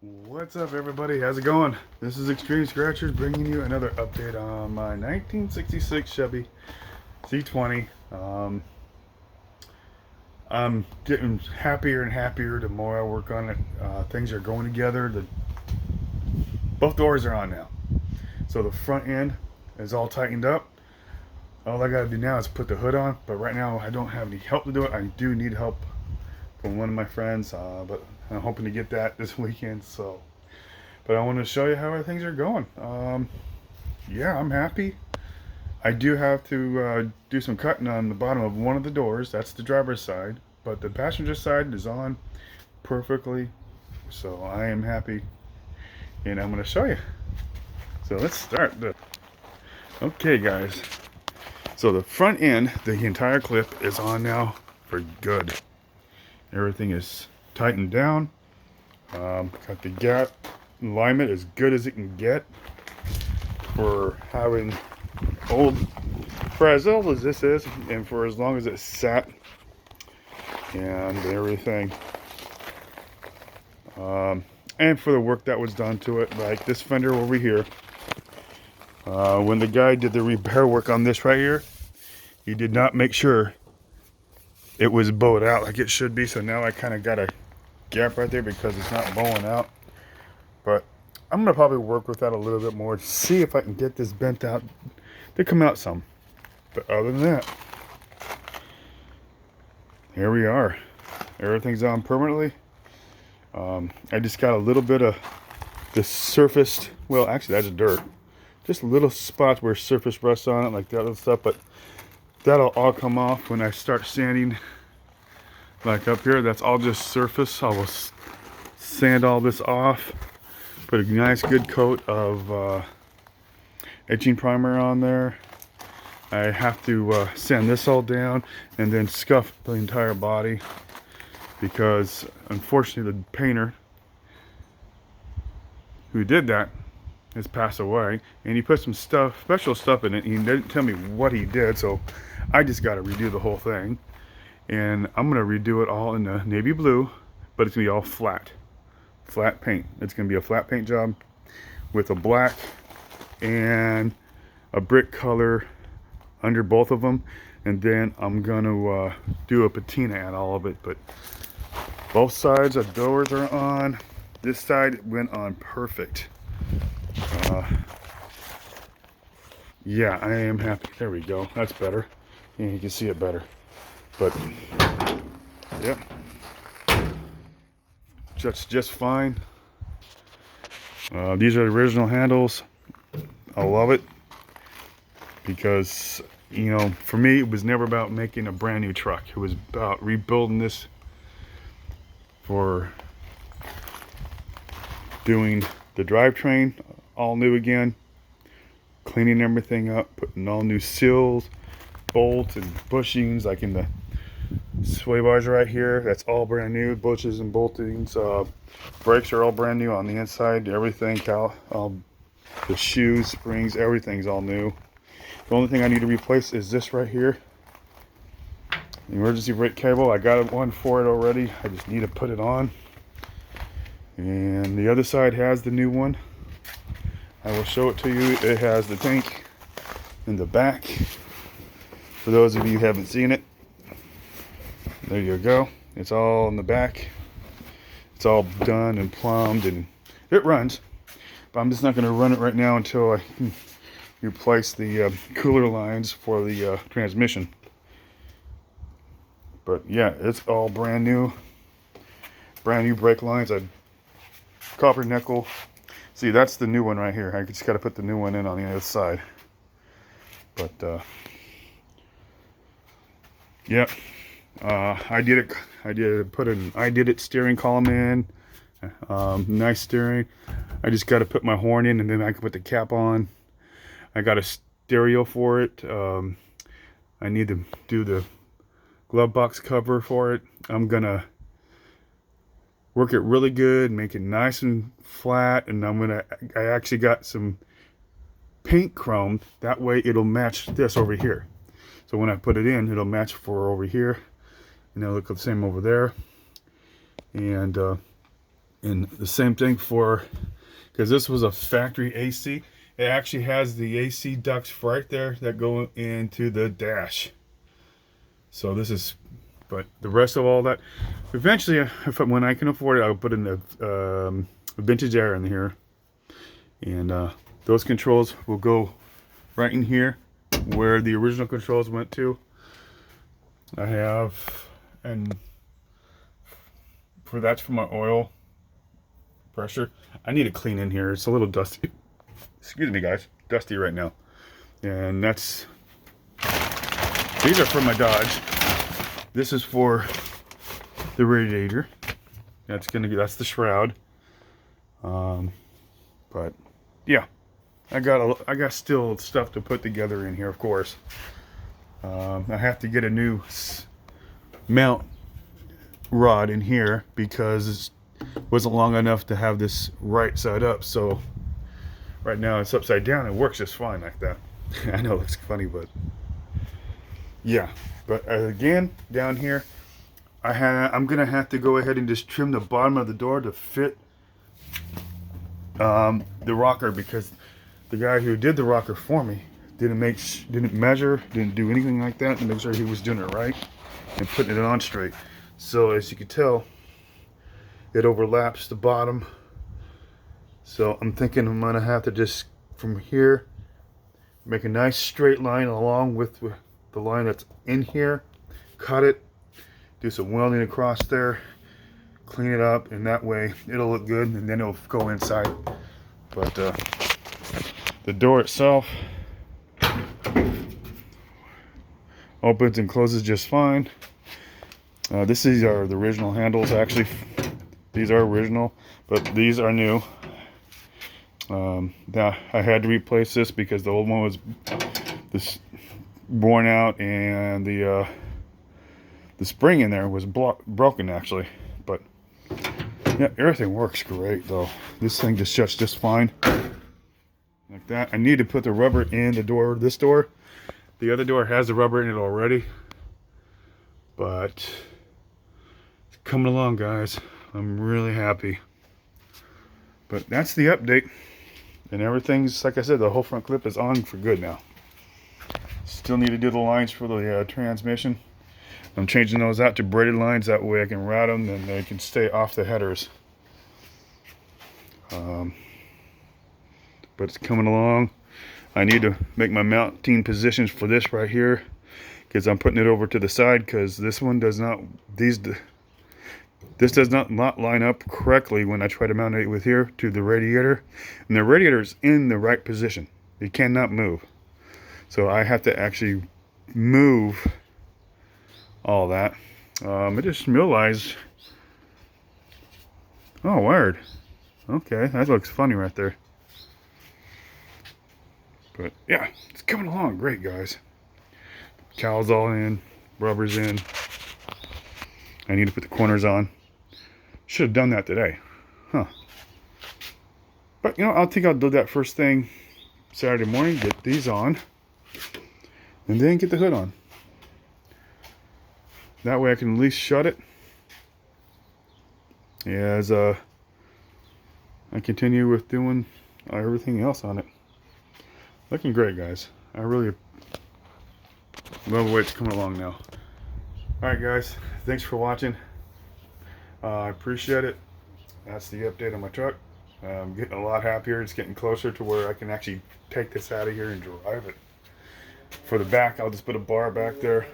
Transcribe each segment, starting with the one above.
What's up, everybody? How's it going? This is Extreme Scratchers bringing you another update on my 1966 Chevy C20. I'm getting happier and happier the more I work on it. Things are going together. Both doors are on now. So the front end is all tightened up. All I gotta do now is put the hood on, but right now I don't have any help to do it. I do need help from one of my friends, but I'm hoping to get that this weekend. But I want to show you how things are going. Yeah, I'm happy. I do have to do some cutting on the bottom of one of the doors. That's the driver's side, but the passenger side is on perfectly. So I am happy, and I'm going to show you. So let's start. Okay, guys. So the front end, the entire clip is on now for good. Everything is tightened down. Got the gap alignment as good as it can get for having for as old as this is, and for as long as it sat and everything. And for the work that was done to it, like this fender over here. When the guy did the repair work on this right here, he did not make sure it was bowed out like it should be. So now I kind of got a gap right there because it's not bowing out. But I'm gonna probably work with that a little bit more to see if I can get this bent out to come out some. But other than that, here we are. Everything's on permanently. I just got a little bit of the surfaced, well, actually that's dirt. Just little spots where surface rests on it, like that other stuff, but that'll all come off when I start sanding. Like up here, that's all just surface. I will sand all this off, put a nice good coat of etching primer on there. I have to sand this all down and then scuff the entire body, because unfortunately the painter who did that has passed away, and he put some special stuff in it. He didn't tell me what he did, so I just got to redo the whole thing. And I'm gonna redo it all in the navy blue, but it's gonna be all flat paint. It's gonna be a flat paint job with a black and a brick color under both of them, and then I'm gonna do a patina at all of it. But both sides of doors are on. This side went on perfect. Yeah, I am happy. There we go. That's better. And you can see it better. But yep, that's just fine. These are the original handles. I love it because, you know, for me it was never about making a brand new truck. It was about rebuilding this for doing the drivetrain all new again, cleaning everything up, putting all new seals, bolts and bushings, like in the sway bars right here. That's all brand new. Bushes and boltings. Brakes are all brand new on the inside. Everything, the shoes, springs, everything's all new. The only thing I need to replace is this right here, the emergency brake cable. I got one for it already. I just need to put it on. And the other side has the new one. I will show it to you. It has the tank in the back. For those of you who haven't seen it, there you go. It's all in the back. It's all done and plumbed, and it runs. But I'm just not going to run it right now until I replace the cooler lines for the transmission. But yeah, it's all brand new. Brand new brake lines. I copper nickel. See, that's the new one right here. I just got to put the new one in on the other side. But yep. I did it. I did it steering column in. Nice steering. I just got to put my horn in, and then I can put the cap on. I got a stereo for it. I need to do the glove box cover for it. I'm gonna work it really good, make it nice and flat, and I actually got some paint chrome. That way it'll match this over here. So when I put it in, it'll match for over here, and it'll look the same over there. And And the same thing for, because this was a factory AC, it actually has the AC ducts right there that go into the dash. So this is, but the rest of all that, eventually, when I can afford it, I'll put in the vintage air in here. And those controls will go right in here where the original controls went to. I have, and that's for my oil pressure. I need to clean in here. It's a little dusty. Excuse me, guys. Dusty right now. And that's, these are for my Dodge. This is for the radiator. That's the shroud. But yeah, I got still stuff to put together in here, of course. I have to get a new mount rod in here because it wasn't long enough to have this right side up. So right now it's upside down. It works just fine like that. I know it looks funny, but yeah. But again, down here, I'm gonna have to go ahead and just trim the bottom of the door to fit the rocker, because the guy who did the rocker for me didn't measure, didn't do anything like that to make sure he was doing it right and putting it on straight. So as you can tell, it overlaps the bottom. So I'm thinking I'm gonna have to just from here make a nice straight line along with the line that's in here, cut it, do some welding across there, clean it up, and that way it'll look good, and then it'll go inside. But the door itself opens and closes just fine. These are the original handles. Actually, these are original, but these are new. Now I had to replace this because the old one was worn out, and the spring in there was broken actually. But yeah, everything works great though. This thing just shuts just fine like that. I need to put the rubber in the door. This door, the other door has the rubber in it already, but it's coming along, guys. I'm really happy. But that's the update, and everything's, like I said, the whole front clip is on for good now. Still need to do the lines for the transmission. I'm changing those out to braided lines, that way I can route them and they can stay off the headers. But it's coming along. I need to make my mounting positions for this right here, because I'm putting it over to the side, because this one does not, this does not line up correctly when I try to mount it with here to the radiator, and the radiator is in the right position. It cannot move, so I have to actually move all that. I just realized, oh word, okay, that looks funny right there. But yeah, it's coming along great, guys. Cowls all in, rubber's in. I need to put the corners on. Should have done that today, huh? But you know, I think I'll do that first thing Saturday morning. Get these on, and then get the hood on. That way I can at least shut it as I continue with doing everything else on it. Looking great, guys. I really love the way it's coming along now. Alright guys, thanks for watching. I appreciate it. That's the update on my truck. I'm getting a lot happier. It's getting closer to where I can actually take this out of here and drive it. For the back, I'll just put a bar back there.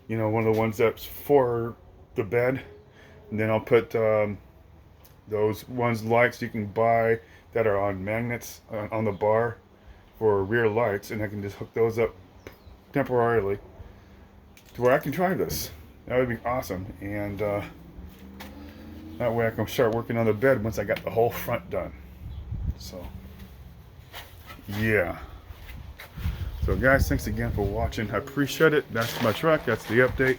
You know, one of the ones that's for the bed. And then I'll put those lights you can buy that are on magnets on the bar for rear lights, and I can just hook those up temporarily to where I can drive this. That would be awesome. And that way I can start working on the bed once I got the whole front done. So yeah. So guys, thanks again for watching. I appreciate it. That's my truck. That's the update.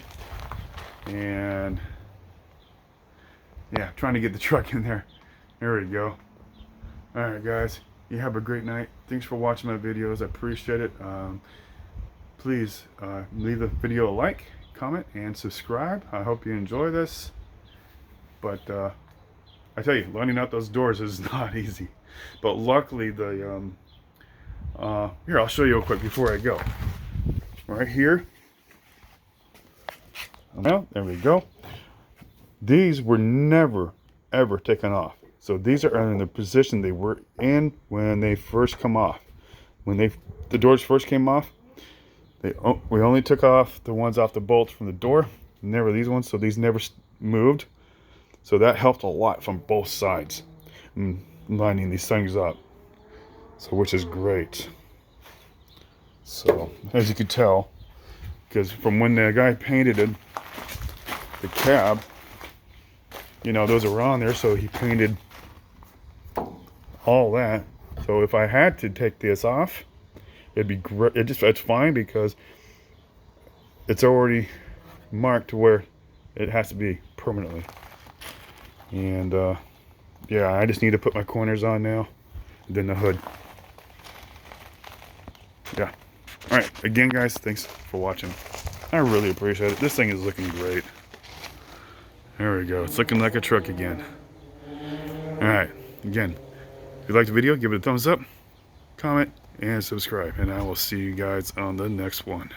And yeah, trying to get the truck in there. There we go. Alright guys, you have a great night. Thanks for watching my videos. I appreciate it. Please leave the video a like, comment, and subscribe. I hope you enjoy this. But I tell you, lining up those doors is not easy. But luckily the here, I'll show you real quick before I go. Right here. Now, there we go. These were never ever taken off. So these are in the position they were in when they first come off. When the doors first came off, we only took off the ones off the bolts from the door, never these ones, so these never moved. So that helped a lot from both sides, lining these things up. So which is great. So as you can tell, because from when the guy painted it, the cab, you know, those are on there, so he painted all that. So if I had to take this off, it'd be great. It's fine because it's already marked where it has to be permanently. And yeah, I just need to put my corners on now, and then the hood. Yeah. All right. Again, guys, thanks for watching. I really appreciate it. This thing is looking great. There we go. It's looking like a truck again. All right. Again, if you liked the video, give it a thumbs up, comment, and subscribe. And I will see you guys on the next one.